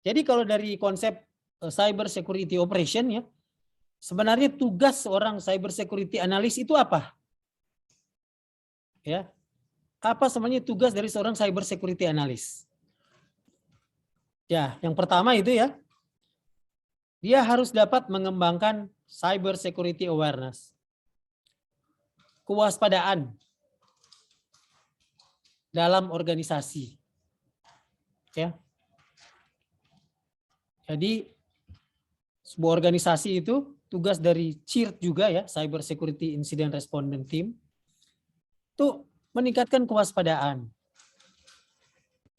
Jadi kalau dari konsep cyber security operation ya, sebenarnya tugas seorang cyber security analyst itu apa? Ya, apa sebenarnya tugas dari seorang cyber security analyst? Ya, yang pertama itu ya, dia harus dapat mengembangkan cyber security awareness, kewaspadaan dalam organisasi. Ya, jadi sebuah organisasi itu tugas dari CIRT juga ya, Cyber Security Incident Respondent Team, itu meningkatkan kewaspadaan.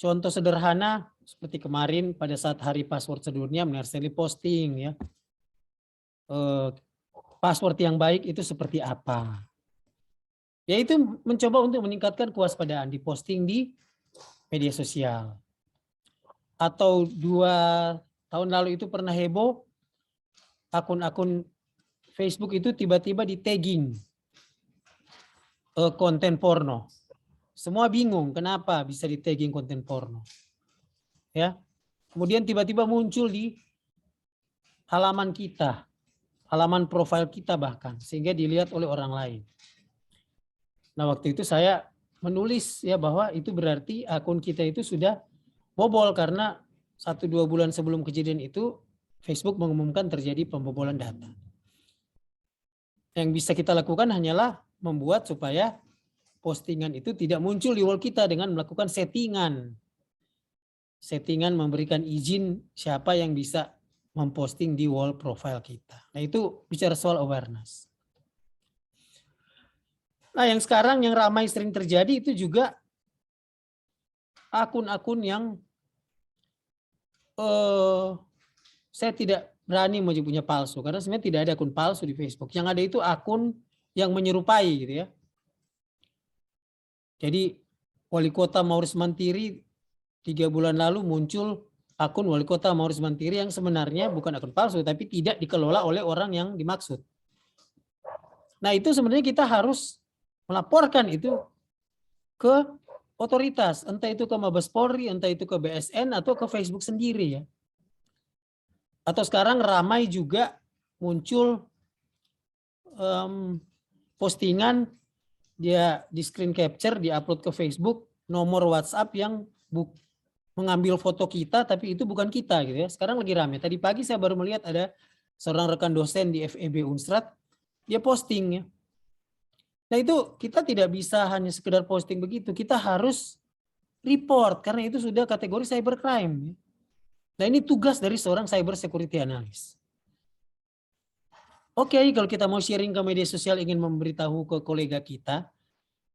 Contoh sederhana seperti kemarin pada saat Hari Password Sedunia, Menarseli posting ya, password yang baik itu seperti apa. Yaitu mencoba untuk meningkatkan kewaspadaan, diposting di media sosial. Atau 2 tahun lalu itu pernah heboh, akun-akun Facebook itu tiba-tiba di tagging konten porno. Semua bingung kenapa bisa di tagging konten porno. Ya. Kemudian tiba-tiba muncul di halaman kita, halaman profil kita bahkan, sehingga dilihat oleh orang lain. Nah, waktu itu saya menulis ya bahwa itu berarti akun kita itu sudah bobol karena 1-2 bulan sebelum kejadian itu Facebook mengumumkan terjadi pembobolan data. Yang bisa kita lakukan hanyalah membuat supaya postingan itu tidak muncul di wall kita dengan melakukan settingan. Settingan memberikan izin siapa yang bisa memposting di wall profile kita. Nah, itu bicara soal awareness. Nah, yang sekarang yang ramai sering terjadi itu juga akun-akun yang saya tidak berani menyebutnya palsu karena sebenarnya tidak ada akun palsu di Facebook. Yang ada itu akun yang menyerupai gitu ya. Jadi wali kota Maurits Mantiri 3 bulan lalu muncul akun wali kota Maurits Mantiri yang sebenarnya bukan akun palsu tapi tidak dikelola oleh orang yang dimaksud. Nah, itu sebenarnya kita harus melaporkan itu ke otoritas, entah itu ke Mabes Polri, entah itu ke BSN atau ke Facebook sendiri ya. Atau sekarang ramai juga muncul postingan dia di screen capture, di-upload ke Facebook, nomor WhatsApp yang mengambil foto kita tapi itu bukan kita gitu ya. Sekarang lagi ramai. Tadi pagi saya baru melihat ada seorang rekan dosen di FEB Unstrat, dia posting ya. Nah, itu kita tidak bisa hanya sekedar posting begitu, kita harus report karena itu sudah kategori cybercrime. Nah, ini tugas dari seorang cyber security analyst. Oke, kalau kita mau sharing ke media sosial ingin memberitahu ke kolega kita,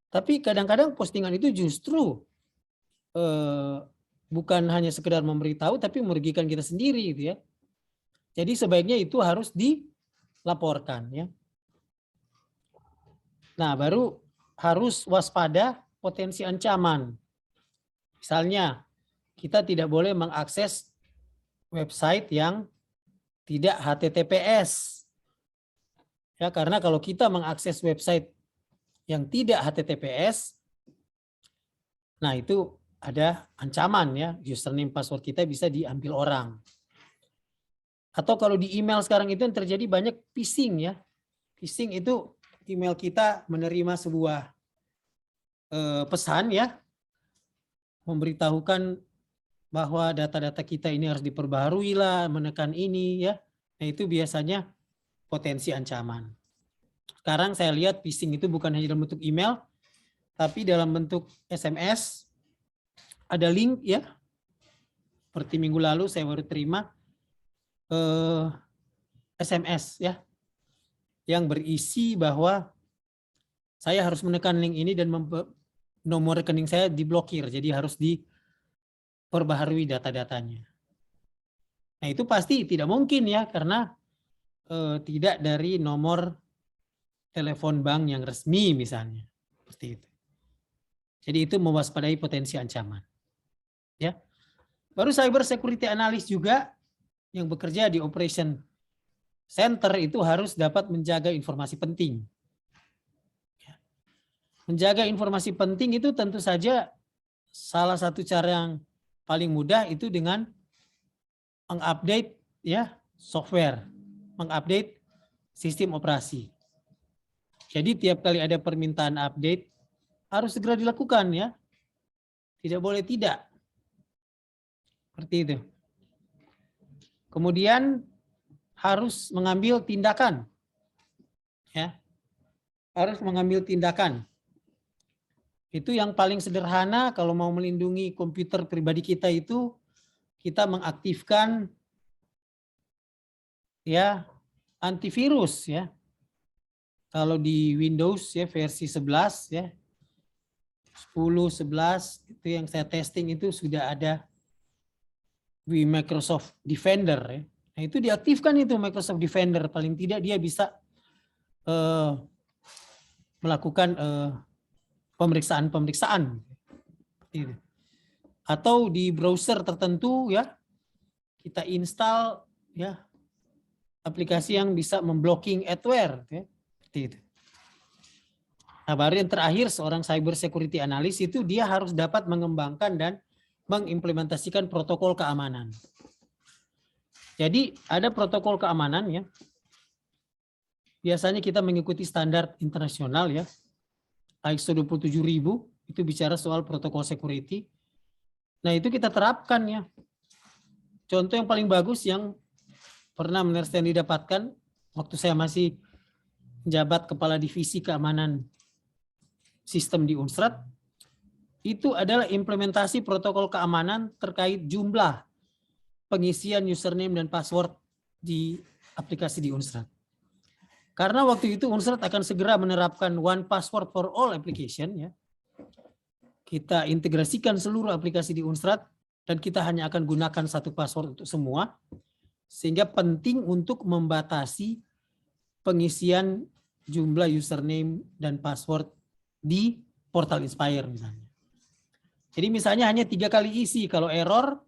tapi kadang-kadang postingan itu justru bukan hanya sekedar memberitahu tapi merugikan kita sendiri gitu ya. Jadi sebaiknya itu harus dilaporkan ya. Nah, baru harus waspada potensi ancaman. Misalnya, kita tidak boleh mengakses website yang tidak HTTPS. Ya, karena kalau kita mengakses website yang tidak HTTPS, nah itu ada ancaman ya, username password kita bisa diambil orang. Atau kalau di email sekarang itu yang terjadi banyak phishing ya. Phishing itu email kita menerima sebuah pesan ya, memberitahukan bahwa data-data kita ini harus diperbaharui lah, menekan ini ya. Nah, itu biasanya potensi ancaman. Sekarang saya lihat phishing itu bukan hanya dalam bentuk email, tapi dalam bentuk SMS. Ada link ya. Seperti minggu lalu saya baru terima SMS ya, yang berisi bahwa saya harus menekan link ini dan nomor rekening saya diblokir, jadi harus diperbaharui data-datanya. Nah, itu pasti tidak mungkin ya, karena tidak dari nomor telepon bank yang resmi misalnya, seperti itu. Jadi itu mewaspadai potensi ancaman. Ya. Baru cyber security analyst juga yang bekerja di operation center itu harus dapat menjaga informasi penting. Menjaga informasi penting itu tentu saja salah satu cara yang paling mudah itu dengan mengupdate ya software, mengupdate sistem operasi. Jadi tiap kali ada permintaan update harus segera dilakukan ya. Tidak boleh tidak. Seperti itu. Kemudian harus mengambil tindakan. Ya. Harus mengambil tindakan. Itu yang paling sederhana kalau mau melindungi komputer pribadi kita itu kita mengaktifkan ya antivirus ya. Kalau di Windows ya versi 11 ya 10, 11 itu yang saya testing itu sudah ada Microsoft Defender ya. Nah, itu diaktifkan itu Microsoft Defender, paling tidak dia bisa melakukan pemeriksaan-pemeriksaan. Atau di browser tertentu ya kita install ya aplikasi yang bisa memblocking adware ya. Seperti itu. Nah, baru yang terakhir seorang cyber security analyst itu dia harus dapat mengembangkan dan mengimplementasikan protokol keamanan. Jadi ada protokol keamanan ya. Biasanya kita mengikuti standar internasional ya. ISO 27000 itu bicara soal protokol security. Nah, itu kita terapkan ya. Contoh yang paling bagus yang pernah Menersen didapatkan waktu saya masih menjabat kepala divisi keamanan sistem di Unstrat, itu adalah implementasi protokol keamanan terkait jumlah pengisian username dan password di aplikasi di Unstrat. Karena waktu itu Unstrat akan segera menerapkan one password for all application ya. Kita integrasikan seluruh aplikasi di Unstrat dan kita hanya akan gunakan satu password untuk semua. Sehingga penting untuk membatasi pengisian jumlah username dan password di portal Inspire misalnya. Jadi misalnya hanya 3 kali isi, kalau error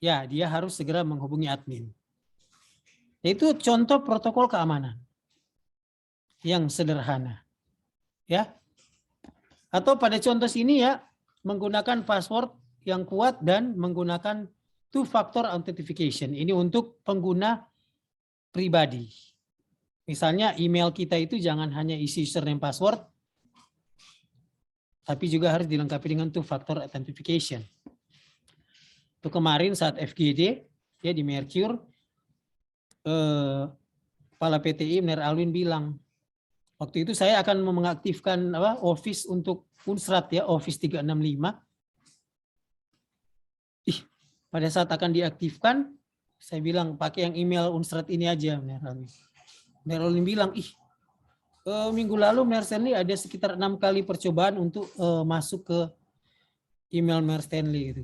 ya dia harus segera menghubungi admin. Itu contoh protokol keamanan yang sederhana. Ya. Atau pada contoh sini ya menggunakan password yang kuat dan menggunakan two-factor authentication. Ini untuk pengguna pribadi. Misalnya email kita itu jangan hanya isi username password, tapi juga harus dilengkapi dengan two-factor authentication. Itu kemarin saat FGD ya di Mercure, Kepala PTI Mener Alwin bilang, waktu itu saya akan mengaktifkan Office untuk Unstrat ya, Office 365. Pada saat akan diaktifkan, saya bilang pakai yang email Unstrat ini aja, Mener Alwin. Mener Alwin bilang, minggu lalu Mener Stanley ada sekitar 6 kali percobaan untuk masuk ke email Mener Stanley gitu.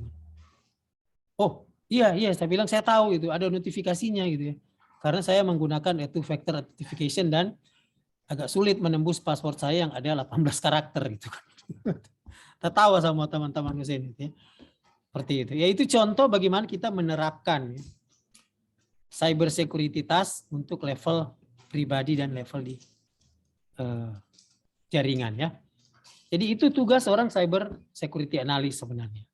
Oh iya saya bilang saya tahu itu ada notifikasinya gitu ya. Karena saya menggunakan two-factor authentication dan agak sulit menembus password saya yang ada 18 karakter gitu kan. Tertawa sama teman-teman ke sini ya. Seperti itu. Ya itu contoh bagaimana kita menerapkan ya, cyber security task untuk level pribadi dan level di jaringan ya. Jadi itu tugas seorang cyber security analyst sebenarnya.